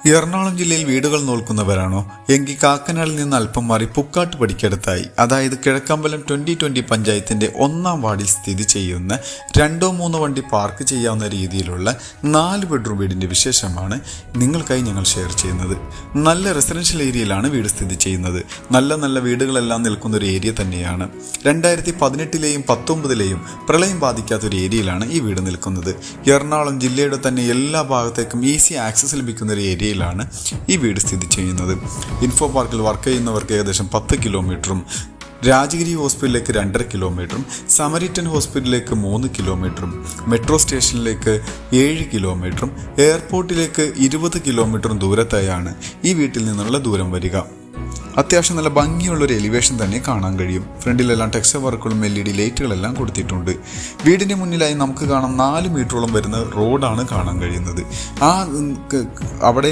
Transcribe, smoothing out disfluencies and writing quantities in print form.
എറണാകുളം ജില്ലയിൽ വീടുകൾ നോക്കുന്നവരാണോ എങ്കിൽ കാക്കനാടിൽ നിന്ന് അല്പം മാറി പുക്കാട്ട് പടിക്കടുത്തായി, അതായത് കിഴക്കമ്പലം 2020 പഞ്ചായത്തിന്റെ 1-ാം വാർഡിൽ സ്ഥിതി ചെയ്യുന്ന 2-3 വണ്ടി പാർക്ക് ചെയ്യാവുന്ന രീതിയിലുള്ള 4 ബെഡ്റൂം വീടിന്റെ വിശേഷമാണ് നിങ്ങൾക്കായി ഞങ്ങൾ ഷെയർ ചെയ്യുന്നത്. നല്ല റെസിഡൻഷ്യൽ ഏരിയയിലാണ് വീട് സ്ഥിതി ചെയ്യുന്നത്. നല്ല വീടുകളെല്ലാം നിൽക്കുന്ന ഒരു ഏരിയ തന്നെയാണ്. 2018ലെയും 19ലെയും പ്രളയം ബാധിക്കാത്ത ഒരു ഏരിയയിലാണ് ഈ വീട് നിൽക്കുന്നത്. എറണാകുളം ജില്ലയുടെ തന്നെ എല്ലാ ഭാഗത്തേക്കും ഈസി ആക്സസ് ലഭിക്കുന്ന ഒരു ഏരിയ ാണ് ഈ വീട് സ്ഥിതി ചെയ്യുന്നത്. ഇൻഫോ പാർക്കിൽ വർക്ക് ചെയ്യുന്നവർക്ക് ഏകദേശം 10 കിലോമീറ്ററും, രാജഗിരി ഹോസ്പിറ്റലിലേക്ക് 2.5 കിലോമീറ്ററും, സമരിറ്റൻ ഹോസ്പിറ്റലിലേക്ക് 3 കിലോമീറ്ററും, മെട്രോ സ്റ്റേഷനിലേക്ക് 7 കിലോമീറ്ററും, എയർപോർട്ടിലേക്ക് 20 കിലോമീറ്ററും ദൂരത്തായാണ് ഈ വീട്ടിൽ നിന്നുള്ള ദൂരം വരിക. അത്യാവശ്യം നല്ല ഭംഗിയുള്ളൊരു എലിവേഷൻ തന്നെ കാണാൻ കഴിയും. ഫ്രണ്ടിലെല്ലാം ടെക്സ്ചർ വർക്കുകളും LED ലൈറ്റുകളെല്ലാം കൊടുത്തിട്ടുണ്ട്. വീടിൻ്റെ മുന്നിലായി നമുക്ക് കാണാം 4 മീറ്ററോളം വരുന്ന റോഡാണ് കാണാൻ കഴിയുന്നത്. അവിടെ